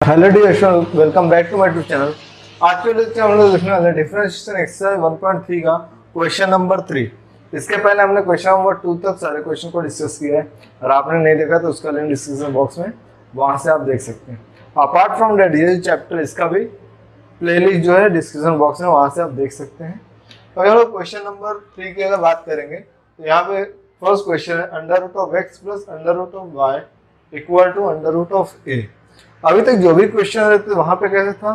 Hello dear student, welcome back to my YouTube channel. आज के lecture हम लोग देखने वाले डिफरेंशिएशन एक्सरसाइज 1.3 का क्वेश्चन नंबर 3। इसके पहले हमने क्वेश्चन नंबर 2 तक सारे क्वेश्चन को डिस्कस किया है। और आपने नहीं देखा तो उसका लिंक डिस्क्रिप्शन बॉक्स में वहां से आप देख सकते हैं। अपार्ट फ्रॉम दैट ये चैप्टर इसका भी प्लेलिस्ट जो है डिस्क्रिप्शन बॉक्स में वहां से आप देख सकते हैं। तो अगर हम लोग क्वेश्चन नंबर 3 की अगर बात करेंगे तो यहाँ पे फर्स्ट क्वेश्चन है under root of x plus under root of Y equal to under root of A. अभी तक जो भी क्वेश्चन रहते वहां पे कैसे था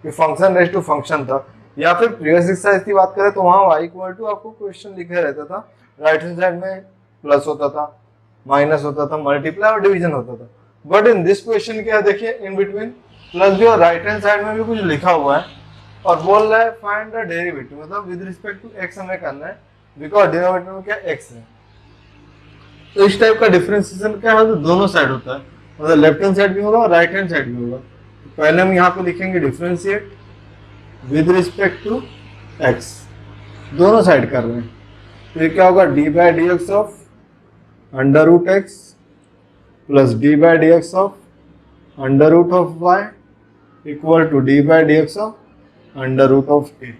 कि फंक्शन रेज टू फंक्शन था, या फिर प्रीवियस एक्सरसाइज की बात करें तो वहां y इक्वल टू आपको क्वेश्चन लिखा रहता था, राइट हैंड साइड में प्लस होता था, माइनस होता था, मल्टीप्लाई और डिवीजन होता था। बट इन दिस क्वेश्चन क्या देखिए, इन बिटवीन प्लस भी और राइट हैंड साइड में भी कुछ लिखा हुआ है और बोल रहा है फाइंड द डेरिवेटिव, मतलब विद रिस्पेक्ट टू x हमें करना है बिकॉज डिनोमिनेटर में क्या x है। तो इस टाइप का डिफरेंशिएशन क्या है, तो दोनों साइड होता है, मतलब लेफ्ट हैंड साइड भी होगा और राइट हैंड साइड भी होगा। तो पहले हम यहाँ पे लिखेंगे differentiate with respect to x, दोनों साइड कर रहे हैं। तो ये क्या होगा, D by D X of under root x plus D by D X of under root of Y equal to D by D X of under root of A.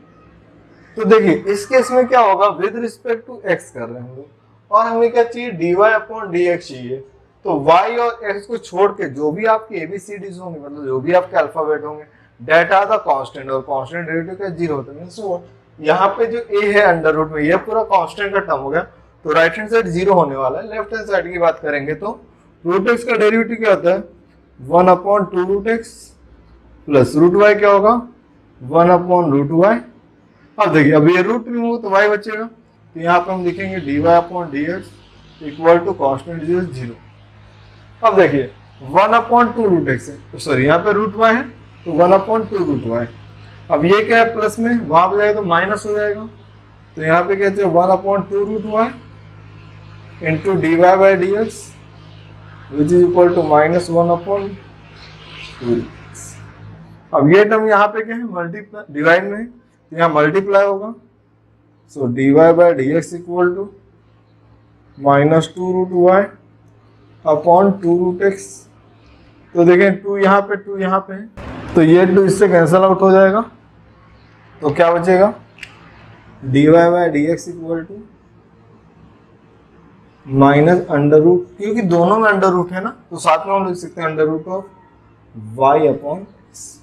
तो देखिए इस केस में क्या होगा, विद रिस्पेक्ट टू x कर रहे हैं हम लोग, और हमें क्या चाहिए, d y upon d x चाहिए। तो y और x को छोड़ के जो भी आपके ABCDs होंगे, मतलब जो भी आपके अल्फाबेट होंगे, डेट आर द कांस्टेंट, और कांस्टेंट डेरिवेटिव का 0 होता है। मींस व्हाट, यहाँ पे जो a है अंडर रूट में, ये पूरा कांस्टेंट का टर्म हो गया, तो राइट हैंड साइड 0 होने वाला है। लेफ्ट हैंड साइड की बात करेंगे तो रूट x का डेरिवेटिव क्या होता है, 1 upon 2 root x plus root y क्या होगा, 1 अपॉन रूट y। अब देखिए अब ये रूट रिमूव तो y बचेगा, तो यहाँ पे हम लिखेंगे d y upon d x equal to constant 0। अब देखिए 1 अपॉन 2 रूट एक्स है, तो सॉरी यहाँ पे रूट वाई है, तो 1 अपॉन 2 रूट वाई। अब ये क्या है, प्लस में वहां पे जाएगा तो माइनस हो जाएगा, तो यहाँ पे कहते हैं 1 upon 2 root y into d Y by D x which is equal to minus 1 upon 2। अब ये टर्म यहाँ पे क्या है, मल्टीप्लाई डिवाइड में है, तो यहाँ मल्टीप्लाई होगा, so D Y by D x equal to minus 2 root Y upon 2 root x. तो देखें 2 यहाँ पे 2 यहाँ पे है, तो ये 2 इससे कैंसल आउट हो जाएगा, तो क्या बचेगा, d Y by D x equal to minus under root, क्योंकि दोनों में अंडर रूट है ना, तो साथ में हम लिख सकते हैं under root of y upon x.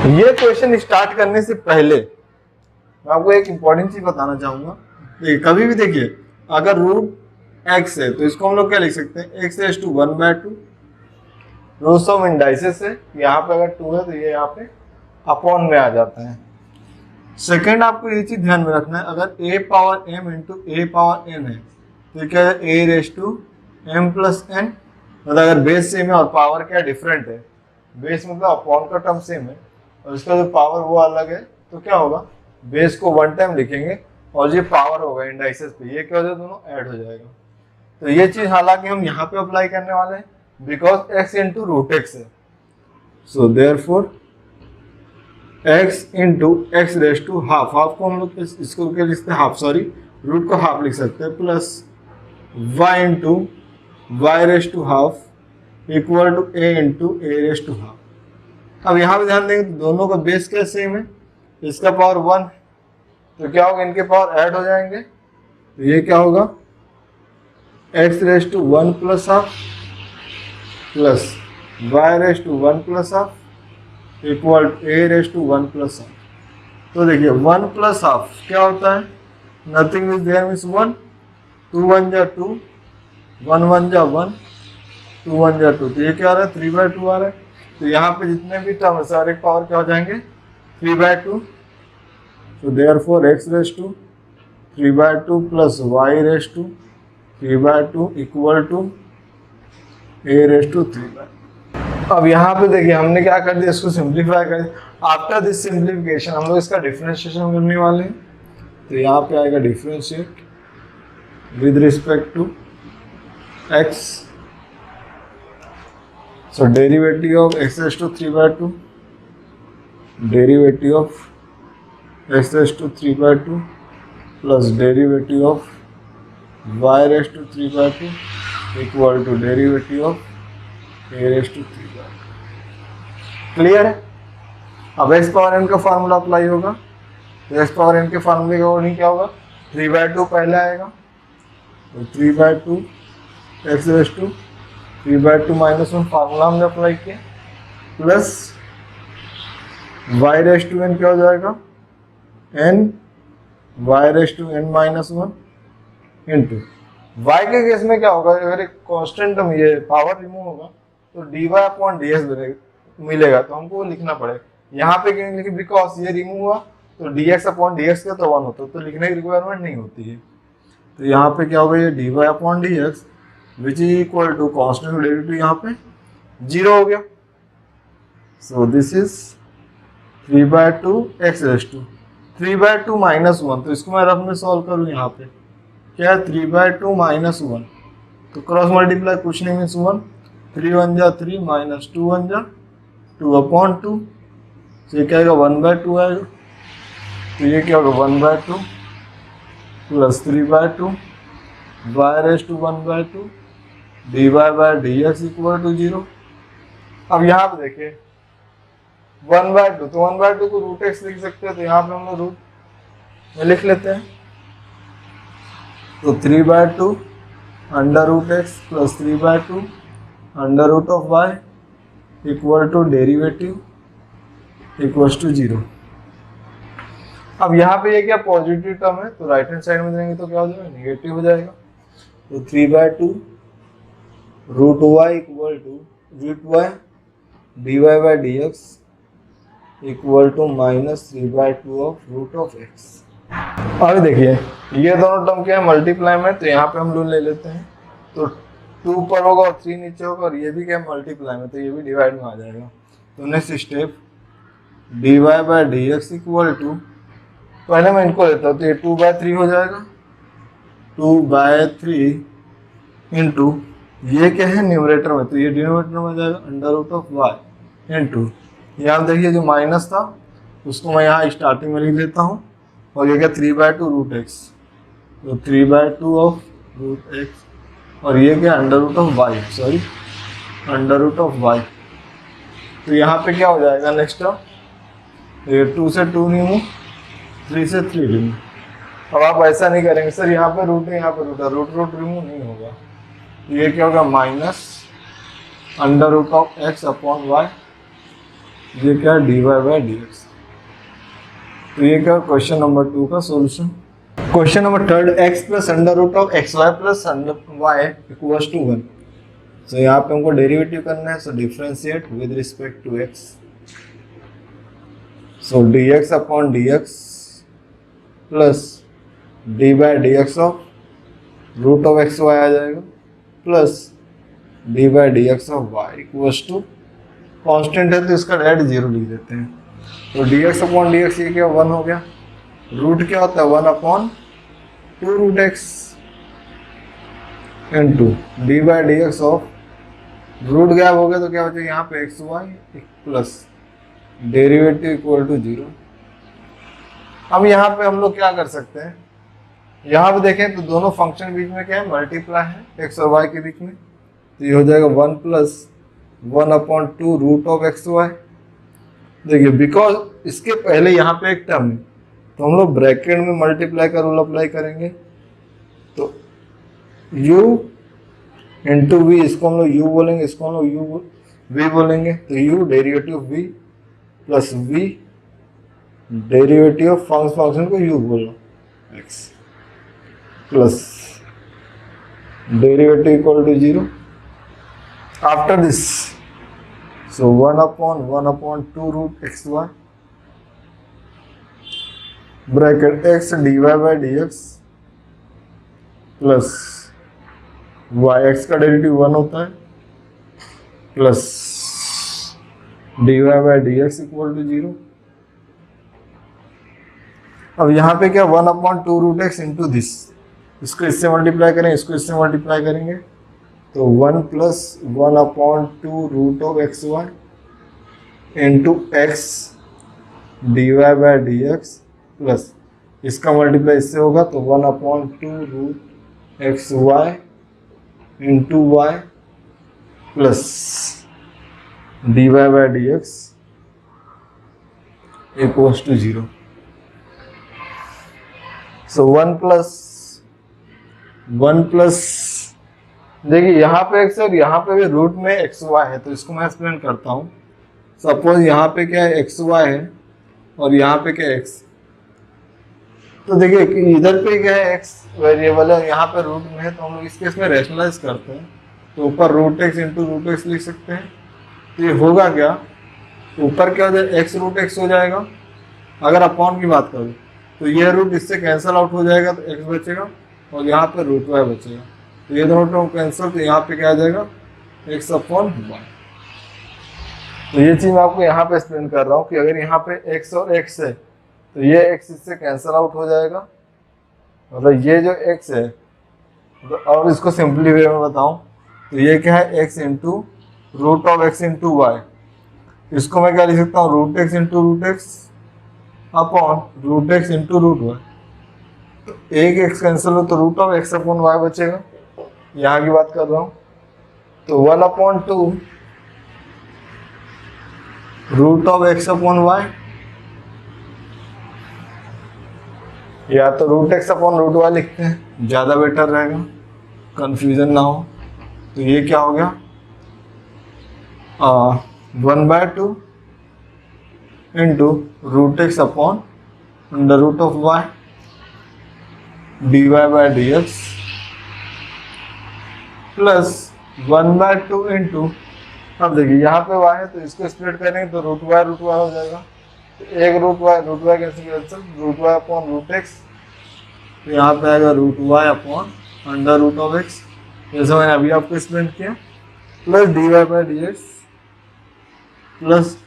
ये क्वेश्चन स्टार्ट करने से पहले मैं आपको एक इंपॉर्टेंट चीज बताना चाहूंगा। देखिए कभी भी देखिए अगर रूट x है तो इसको हम लोग क्या लिख सकते हैं, x raise to 1/2 rules of indices है, यहाँ पे अगर 2 है तो ये यहाँ पे अपॉन में आ जाता है। सेकंड आपको ये चीज ध्यान में रखना है, अगर a power m into a power n है तो ये क्या है, a raise to m plus n, मतलब अगर बेस सेम है और पावर क्या डिफरेंट है, बेस मतलब अपॉन का टर्म सेम है और इसका जो पावर वो अलग है, तो क्या होगा, बेस को 1 टाइम लिखेंगे और ये पावर होगा इंडाइसेस पे, ये क्या हो जाएगा, दोनों ऐड हो जाएगा। तो ये चीज हालांकि हम यहाँ पे अप्लाई करने वाले हैं because x into root x है, so therefore x into X raise to half, half को हम लोग इसको क्या लिखते हैं, हाफ, सॉरी रूट को हाफ लिख सकते हैं, plus y into Y raise to half equal to a into a raise to half. अब यहाँ पे ध्यान देंगे तो दोनों का बेस क्या सेम है, इसका पावर 1, तो क्या होगा, इनके पावर ऐड हो जाएंगे, तो ये क्या होगा, x raise to 1 plus half plus y raise to 1 plus half equal a raise to 1 plus half. तो देखिए 1 प्लस हाफ क्या होता है, नथिंग इज देयर मींस 1, 2 1 जा 2, 1 1 जा 1, 2 1 जा 2, तो ये क्या आ रहा है, 3/2 आ रहा है। तो यहाँ पे जितने भी टर्म है सारे पावर क्या हो जाएंगे, 3/2। तो therefore x raise to 3/2 plus y raise to 3/2 equal to a raise to 3/2। अब यहाँ पे देखिए हमने क्या कर दिया, इसको सिंप्लीफाई कर दिया। आफ्टर दिस सिंप्लीफिकेशन हम लोग इसका डिफरेंशिएशन करने वाले हैं, तो यहाँ पे आएगा differentiate with respect to x, so derivative of x raise to 3/2 derivative of x raise to 3/2 plus derivative of y raise to 3/2 equal to derivative of a/3। Clear है। अब x पावर n का formula apply होगा, तो x power n के फार्मूले का according क्या होगा, 3/2 पहले आएगा, तो 3/2 x/2 3/2 -1 फार्मूला हमने अप्लाई किया, प्लस y/n क्या हो जाएगा, n y/n -1 इंटू y के केस में क्या होगा, अगर एक कांस्टेंट टर्म ये पावर रिमूव होगा तो dy/dx मिलेगा, तो हमको वो लिखना पड़ेगा। यहाँ पे क्यों लिखे, बिकॉज ये रिमूव हुआ तो dx/dx का तो 1 होता है, तो लिखने की रिक्वायरमेंट नहीं होती है। तो यहाँ पे क्या होगा, ये dy/dx which is equal to constant derivative यहाँ पे 0 हो गया। सो दिस इज 3/2 x/2 3/2 -1, तो इसको मैं रफ में सॉल्व करूँ, यहाँ पे क्या है 3/2 -1, तो क्रॉस मल्टीप्लाई कुछ नहीं मीन्स 1, 3 1 जा 3 माइनस 2 1 जा 2/2, तो ये क्या आएगा 1/2 आएगा, तो ये क्या होगा 1/2 plus 3/2 y/1/2 dy/dx equal to 0। अब यहाँ पे देखिए 1/2, तो 1/2 को √x लिख सकते हैं, तो यहाँ पे हम लोग रूट में लिख लेते हैं, तो 3/2 √x plus 3/2 √y equal to derivative equals to 0। अब यहाँ पे ये क्या पॉजिटिव टर्म है, तो राइट हैंड साइड में देंगे तो क्या हो जाएगा, नेगेटिव हो जाएगा, तो 3/2 √y equal to √y dy/dx equal to -3/2 of √x। अब देखिए ये दोनों टर्म क्या है, मल्टीप्लाई में, तो यहाँ पे हम लोग ले लेते हैं, तो 2 ऊपर होगा और 3 नीचे होगा, और ये भी क्या है मल्टीप्लाई में, तो ये भी डिवाइड में आ जाएगा। तो next step dy/dx equal to, पहले मैं इनको लेता हूँ, तो ये 2/3 हो जाएगा, 2/3 इंटू ये क्या है न्यूमरेटर में, तो ये डिनोमिनेटर में आ जाएगा √y इंटू यहाँ देखिए जो माइनस था उसको मैं यहाँ स्टार्टिंग में लिख देता हूँ, और ये क्या 3/2 √x, तो 3/2 ऑफ √x, और ये क्या √y, सॉरी √y, तो यहाँ पे क्या हो जाएगा नेक्स्ट टर्म, ये 2 से 2 रिमूव, 3 से 3 रिमूव। अब आप ऐसा नहीं करेंगे सर यहाँ पे रूट है यहाँ पे रूट है, रूट रिमूव नहीं होगा, तो ये क्या होगा -√x/y, ये क्या dy/dx। तो ये क्या क्वेश्चन नंबर 2 का solution. Question number 3, x plus √xy plus y equals to 1। So यहाँ पे हमको डेरिवेटिव करना है, so differentiate with respect to x, so dx/dx plus dy/dx of √xy आ जाएगा, plus dy/dx of y equals to, constant है तो इसका डायरेक्ट 0 लिख देते हैं, तो dx/dx ये क्या 1 हो गया, रूट क्या होता है 1/2 √x into dy/dx of root gap हो गया तो क्या होता है यहाँ पे xy plus derivative equal to 0। अब यहाँ पे हम लोग क्या कर सकते हैं, यहाँ पे देखें तो दोनों फंक्शन बीच में क्या है मल्टीप्लाई है x और y के बीच में, तो ये हो जाएगा 1 प्लस 1/2 √xy। देखिए बिकॉज इसके पहले यहाँ पे एक टर्म है, तो हम लोग ब्रैकेट में मल्टीप्लाई का रूल अप्लाई करेंगे, तो u इंटू वी, इसको हम लोग u बोलेंगे, इसको हम लोग u v बोलेंगे, तो u derivative v plus v derivative of function को u बोलो x plus derivative equal to 0। After this so 1/2 √xy bracket x dy/dx plus y, x का डेरिवेटिव 1 होता है, प्लस dy/dx इक्वल टू 0। अब यहाँ पे क्या 1/2 √x इंटू दिस, इसको इससे मल्टीप्लाई करेंगे, इसको इससे मल्टीप्लाई करेंगे, तो 1 plus 1/2 √xy into x dy/dx plus इसका मल्टीप्लाई इससे होगा तो 1/2 √xy into y plus dy by dx equals to 0। So 1 plus देखिए यहाँ पे x और यहाँ पे भी रूट में एक्स वाई है, तो इसको मैं एक्सप्लेन करता हूँ। सपोज यहाँ पे क्या है एक्स वाई है और यहाँ पे क्या है x, तो देखिए कि इधर पे क्या है x वेरिएबल है, यहाँ पे रूट में है, तो हम लोग इस केस में रैशनलाइज करते हैं तो ऊपर root x into root x लिख सकते हैं। तो ये होगा क्या, ऊपर क्या हो जाएगा एक्स रूट एक्स हो जाएगा। अगर अपॉन की बात करूँ तो ये रूट इससे कैंसिल आउट हो जाएगा तो एक्स बचेगा और यहाँ पे रूट वाई बचेगा, तो ये दोनों टर्म कैंसिल, तो यहाँ पे क्या आ जाएगा एक्स अपॉन वाई। तो ये चीज़ मैं आपको यहाँ पे एक्सप्लेन कर रहा हूँ कि अगर यहाँ पे एक्स और एक्स है तो ये एक्स इससे कैंसिल आउट हो जाएगा, मतलब ये जो एक्स है, तो और इसको सिंपली वे में बताऊँ तो ये क्या है x into root of x into y. इसको मैं क्या लिख सकता हूँ root x into root x upon root x into root y. तो एक एक्स कैंसिल हो तो root of x upon y बचेगा, यहाँ की बात कर रहा हूँ। तो 1/2 root of x upon y, या तो root x upon root y लिखते हैं, ज़्यादा बेटर रहेगा, कंफ्यूजन ना हो। तो ये क्या हो गया 1/2 into root x upon under root of y dy by dx plus 1/2 into, अब देखिए यहाँ पे y है तो इसको स्प्लिट करेंगे तो रूट वाई हो जाएगा, तो एक root y cancel, root Y upon root x, तो यहाँ पे आएगा root Y upon under root of x, जैसे मैंने अभी आपको एक्सप्लेन किया, plus dy by dx plus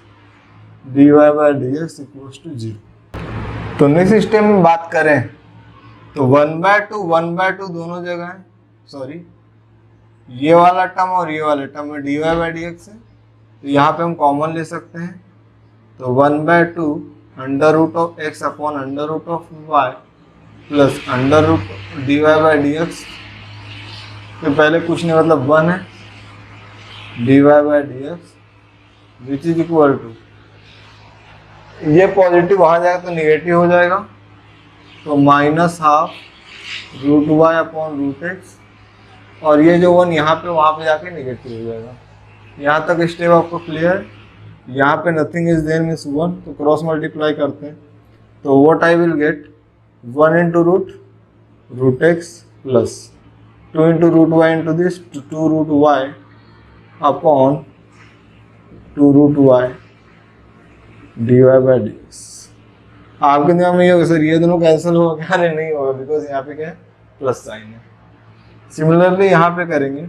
dy by dx equals to 0। तो नेक्स्ट स्टेप में बात करें तो 1/2 दोनों जगह है, सॉरी ये वाला टर्म और ये वाला टर्म में dy बाय dx है, तो यहाँ पे हम कॉमन ले सकते हैं, तो 1/2 under root of x upon under root of y plus under root dy by dx, तो पहले कुछ नहीं मतलब 1 है dy by dx which is equal to, ये पॉजिटिव वहाँ जाएगा तो निगेटिव हो जाएगा, तो -12 root Y upon root x, और ये जो 1 यहाँ पे वहाँ पे जाके निगेटिव हो जाएगा। यहाँ तक स्टेप आपको क्लियर, यहाँ पे नथिंग इज देयर मीन्स 1, तो क्रॉस मल्टीप्लाई करते हैं, तो what I will get 1 into root x plus 2 into root y into this 2 root Y upon 2 root y dy by dx। आपके दिमाग में ये होगा सर ये दोनों कैंसिल हो गया, नहीं होगा बिकॉज यहाँ पे क्या है प्लस साइन है। सिमिलरली यहाँ पे करेंगे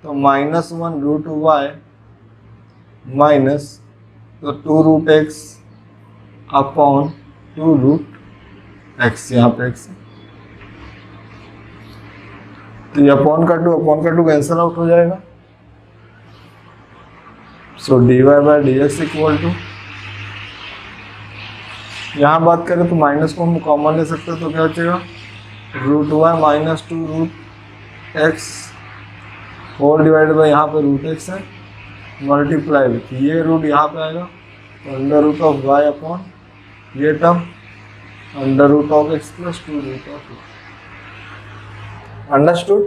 तो -1 रूट वाई माइनस तो 2 root x upon 2 root x, यहाँ पे एक्स, तो ये अपॉन का 2 कैंसिल आउट हो जाएगा, so dy by dx equal to, यहाँ बात करें तो माइनस को हम कॉमन ले सकते हैं, तो क्या बचेगा root y minus 2 root x whole divided by यहाँ पे रूट एक्स है मल्टीप्लाई विथ ये रूट यहाँ पे आएगा तो under root of y upon ये term under root of x plus 2 root of y. Understood.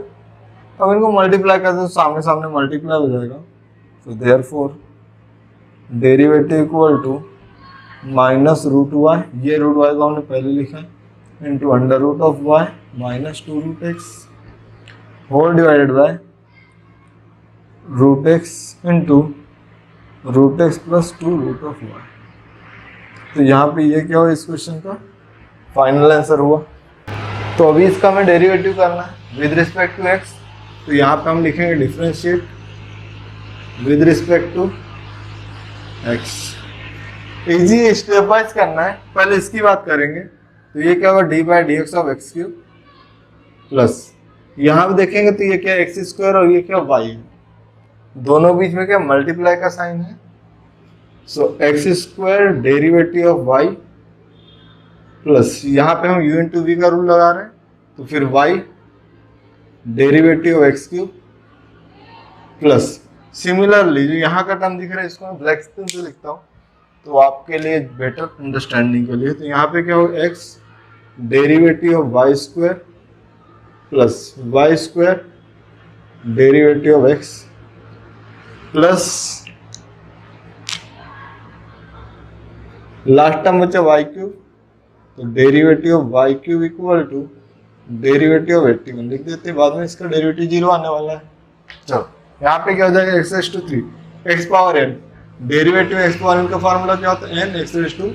अब इनको मल्टीप्लाई करते तो सामने सामने मल्टीप्लाई हो जाएगा, तो therefore derivative equal to minus root y, ये रूट वाई को हमने पहले लिखा है into under root of y minus 2 root x whole divided by root x into root x plus 2 root of y. तो यहाँ पे ये क्या हुआ इस क्वेश्चन का फाइनल आंसर हुआ। तो अभी इसका हमें डेरिवेटिव करना है विद रिस्पेक्ट टू एक्स, तो यहाँ पे हम लिखेंगे differentiate with respect to x. Easy stepwise करना है, पहले इसकी बात करेंगे तो ये क्या होगा D by D X of x cube plus यहाँ पे देखेंगे तो ये क्या एक्स स्क्वायर और ये क्या वाई है, दोनों बीच में क्या मल्टीप्लाई का साइन है, so x square derivative of y plus यहाँ पे हम यू इंटू वी का रूल लगा रहे हैं तो फिर y derivative of x cube plus similarly जो यहाँ का टर्म दिख रहा है इसको मैं ब्लैक पेन से लिखता हूँ तो आपके लिए बेटर अंडरस्टैंडिंग के लिए। तो यहाँ पे क्या होगा, x derivative of y square plus y square derivative of x plus last term बचा वाई क्यूब, तो derivative of y cube equal to derivative of 81 लिख देते हैं, बाद में इसका डेरिवेटिव 0 आने वाला है। चलो यहाँ पे क्या हो जाएगा, x raise to 3 x power n, derivative x power n का फार्मूला क्या होता है, n x raise to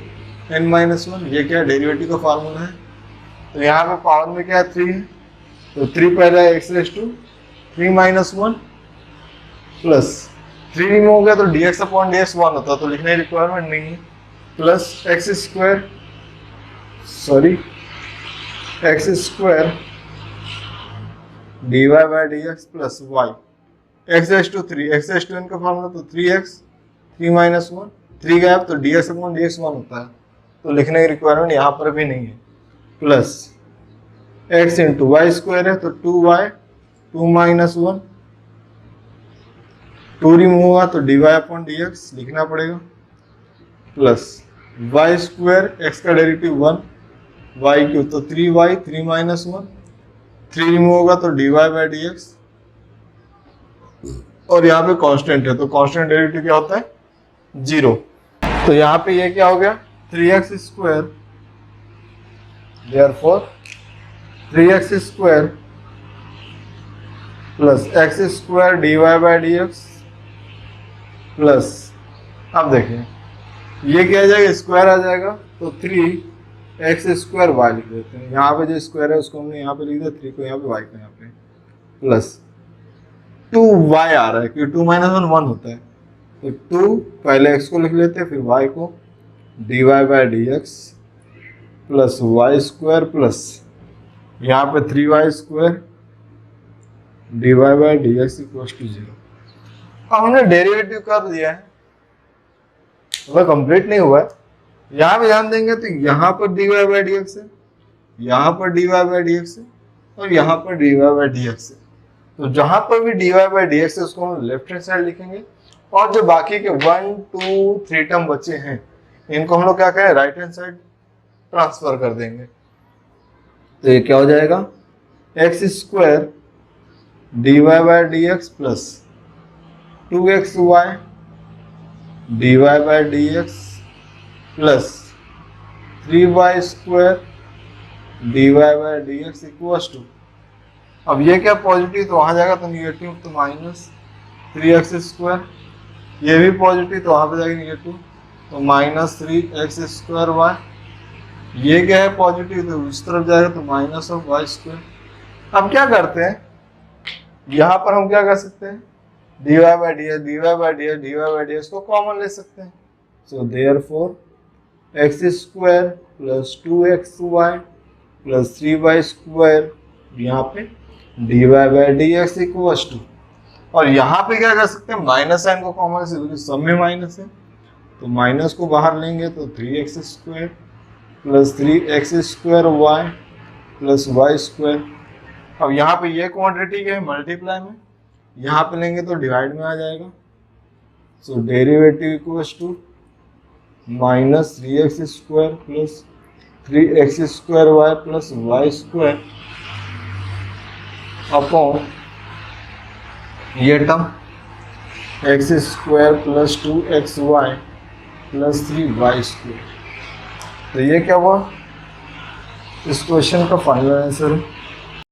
n minus 1, ये क्या है डेरिवेटिव का फार्मूला है। तो यहाँ पे पावर में क्या है 3 है, तो 3 पहले x raise to 3 minus 1 plus 3 remove हो गया तो d x upon d x 1 होता, तो लिखने की रिक्वायरमेंट नहीं है, plus x square x square d Y by D x plus y x raise to 3 x raise to n का फॉर्मूला तो 3x 3 माइनस 1 3 गया तो d x upon d x 1 होता है, तो लिखने की रिक्वायरमेंट यहाँ पर भी नहीं है, plus x into y square है तो 2y 2 माइनस 1 2 रिमूव होगा तो d y upon d x लिखना पड़ेगा, प्लस वाई स्क्वायर एक्स का डेरिवेटिव 1 वाई क्यू तो 3y 3 माइनस 1 3 रिमूव होगा तो d Y by D x, और यहाँ पे कांस्टेंट है तो कांस्टेंट डेरिवेटिव क्या होता है 0। तो यहाँ पे ये क्या हो गया 3x square, therefore 3x square plus x square d Y by D x plus, अब देखिए ये क्या आ जाएगा स्क्वायर आ जाएगा तो 3x स्क्वायर वाई लिख देते हैं, यहाँ पे जो स्क्वायर है उसको हमने यहाँ पे लिख दिया, 3 को यहाँ पे y को यहाँ पे, प्लस 2y आ रहा है क्योंकि 2 माइनस 1 1 होता है, तो 2 पहले x को लिख लेते हैं फिर y को d Y by D x plus y square plus यहाँ पे 3y square d Y by D x equal to 0। अब हमने डेरिवेटिव कर दिया है, वह कंप्लीट नहीं हुआ है, यहाँ पे ध्यान देंगे तो यहाँ पर d Y by D x है, यहाँ पर d Y by D x है और यहाँ पर d Y by D x है, तो जहां पर भी d Y by D x है उसको हम लेफ्ट हैंड साइड लिखेंगे, और जो बाकी के 1 2 3 टर्म बचे हैं इनको हम लोग क्या करें राइट हैंड साइड ट्रांसफर कर देंगे। तो ये क्या हो जाएगा x square d Y by D x plus 2xy d Y by D x plus 3y square d Y by D x equal to, अब ये क्या पॉजिटिव तो वहां जाएगा तो निगेटिव, तो माइनस 3x स्क्वायर, ये भी पॉजिटिव तो वहां पे जाएगा निगेटिव तो माइनस 3x स्क्वायर वाई, ये क्या है पॉजिटिव तो इस तरफ जाएगा तो माइनस ऑफ वाई स्क्वायर। अब क्या करते हैं यहाँ पर हम क्या कर सकते हैं d Y by D x d Y by D x d Y by D x को कॉमन ले सकते हैं, so therefore x square plus 2xy plus 3y square यहाँ पे d Y by D x equal to, और यहाँ पे क्या कर सकते हैं माइनस साइन को कॉमन से क्योंकि सब में माइनस है तो माइनस को बाहर लेंगे तो 3x square plus 3x square y plus y square. अब यहाँ पे ये क्वांटिटी क्या है मल्टीप्लाई में, यहाँ पे लेंगे तो डिवाइड में आ जाएगा, so derivative equals to minus 3x square plus 3x square y plus y square upon ये term x square plus 2xy plus 3y square. तो ये क्या हुआ इस क्वेश्चन का फाइनल आंसर है।